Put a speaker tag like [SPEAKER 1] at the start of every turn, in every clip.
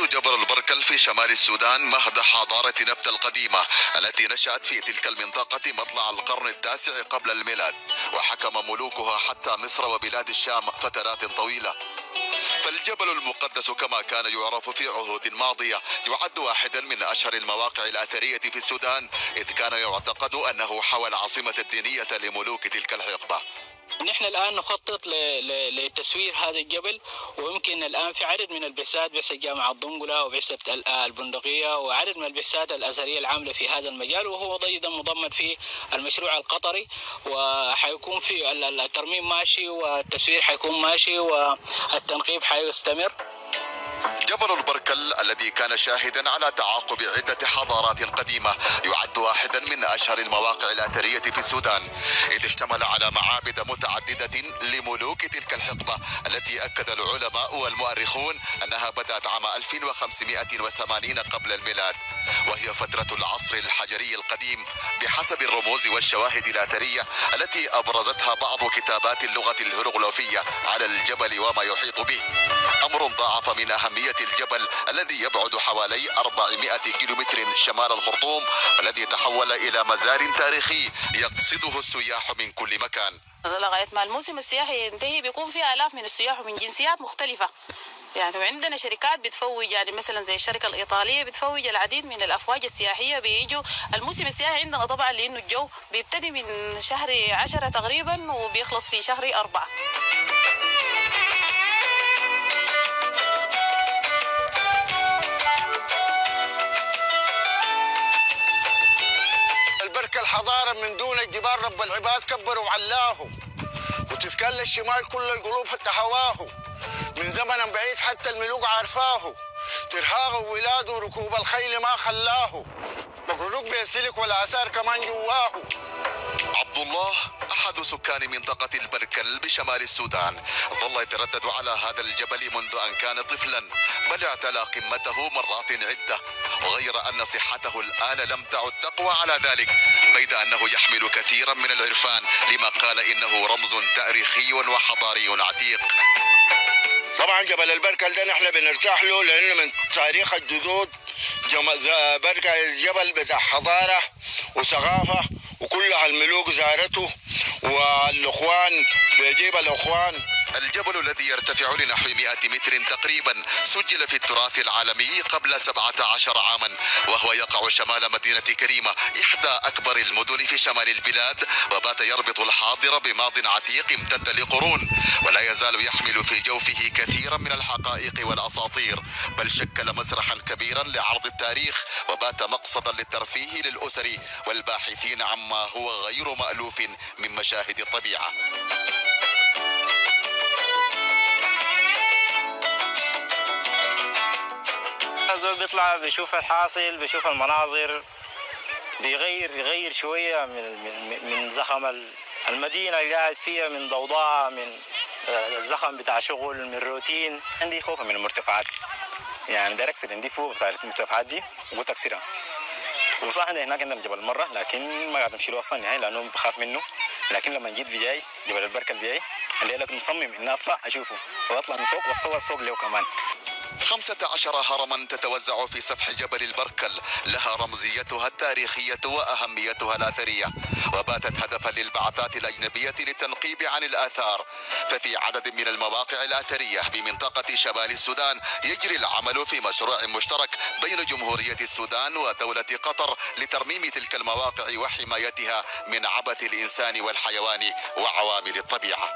[SPEAKER 1] يعد جبل البركل في شمال السودان مهد حضارة نبتة القديمة التي نشأت في تلك المنطقة مطلع القرن التاسع قبل الميلاد، وحكم ملوكها حتى مصر وبلاد الشام فترات طويلة. فالجبل المقدس كما كان يعرف في عهود ماضية يعد واحدا من أشهر المواقع الأثرية في السودان، إذ كان يعتقد أنه حوى العاصمة الدينية لملوك تلك الحقبة.
[SPEAKER 2] نحن الآن نخطط لتسوير هذا الجبل، ويمكن الآن في عدد من البعثات، بعثة جامعة ضنقلة وبعثة البندقية وعدد من البعثات الأزهرية العاملة في هذا المجال، وهو أيضا مضمن في المشروع القطري، وحيكون في الترميم ماشي والتسوير حيكون ماشي والتنقيب حيستمر.
[SPEAKER 1] جبل البركل الذي كان شاهدا على تعاقب عدة حضارات قديمة يعد واحدا من أشهر المواقع الأثرية في السودان، إذ اشتمل على معابد متعددة لملوك تلك الحقبة التي أكد العلماء والمؤرخون أنها بدأت عام 1580 قبل الميلاد، وهي فترة العصر الحجري القديم بحسب الرموز والشواهد الأثرية التي أبرزتها بعض كتابات اللغة الهيروغليفية على الجبل وما يحيط به، أمر ضاعف من أهمية الجبل الذي يبعد حوالي 400 كيلومتر شمال الخرطوم، والذي تحول إلى مزار تاريخي يقصده السياح من كل مكان.
[SPEAKER 3] لغاية ما الموسم السياحي ينتهي بيكون فيها آلاف من السياح ومن جنسيات مختلفة، يعني وعندنا شركات بتفوج، يعني مثلا زي الشركة الإيطالية بتفوج العديد من الأفواج السياحية بيجوا. الموسم السياحي عندنا طبعا لأنه الجو بيبتدي من شهر 10 تقريبا وبيخلص في شهر 4.
[SPEAKER 4] الحضارة من دون الجبال رب العباد كبر وعلاه، وتسكال الشمال كل القلوب حتى هواه، من زمن بعيد حتى الملوك عارفاه، ترهاغ ولاده وركوب الخيل ما خلاه، مغلوق بيسلك والآثار كمان جواه.
[SPEAKER 1] عبد الله أحد سكان منطقة البركل بشمال السودان ظل يتردد على هذا الجبل منذ أن كان طفلا، بل اعتلى قمته مرات عدة، وغير أن صحته الآن لم تعد تقوى على ذلك، بيد أنه يحمل كثيرا من العرفان لما قال إنه رمز تاريخي وحضاري عتيق.
[SPEAKER 4] طبعا جبل البركل ده نحن بنرتاح له لأنه من تاريخ الجدود، بركل الجبل بتاع حضارة وثقافة، وكلها الملوك زارته والأخوان بيجيب الأخوان.
[SPEAKER 1] الجبل الذي يرتفع لنحو 100 متر تقريبا سجل في التراث العالمي قبل 17 عاما، وهو يقع شمال مدينة كريمة إحدى أكبر المدن في شمال البلاد، وبات يربط الحاضر بماض عتيق امتد لقرون، ولا يزال يحمل في جوفه كثيرا من الحقائق والأساطير، بل شكل مسرحا كبيرا لعرض التاريخ، وبات مقصدا للترفيه للأسر والباحثين عما هو غير مألوف من مشاهد الطبيعة.
[SPEAKER 5] الزول بيطلع بيشوف الحاصل، بيشوف المناظر، يغير شوية من زخم المدينة اللي قاعد فيها، من ضوضاء، من الزخم بتاع شغل، من روتين. عندي خوف من المرتفعات، يعني ده اكسر عندي فوق بتاع المرتفعات دي وقلت اكسرها. وصح عندنا هناك عندنا جبل مرة، لكن ما قاعد امشي له اصلا نهائي لانه بخاف منه، لكن لما جيت بجاي جبل البركل بجاي الليله كنت مصمم اني اطلع اشوفه واطلع من فوق واتصور فوق له كمان.
[SPEAKER 1] 15 هرما تتوزع في سفح جبل البركل، لها رمزيتها التاريخية وأهميتها الأثرية، وباتت هدفا للبعثات الأجنبية للتنقيب عن الآثار. ففي عدد من المواقع الأثرية بمنطقة شمال السودان يجري العمل في مشروع مشترك بين جمهورية السودان ودولة قطر لترميم تلك المواقع وحمايتها من عبث الإنسان والحيوان وعوامل الطبيعة.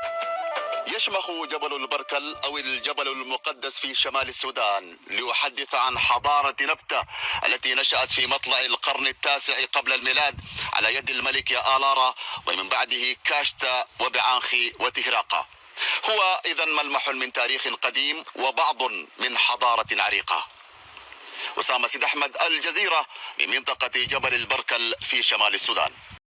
[SPEAKER 1] يشمخ جبل البركل أو الجبل المقدس في شمال السودان ليحدث عن حضارة نبتة التي نشأت في مطلع القرن التاسع قبل الميلاد على يد الملك آلارا، ومن بعده كاشتا وبعانخي وتهراقة. هو إذن ملمح من تاريخ قديم وبعض من حضارة عريقة. أسامة سيد أحمد، الجزيرة، من منطقة جبل البركل في شمال السودان.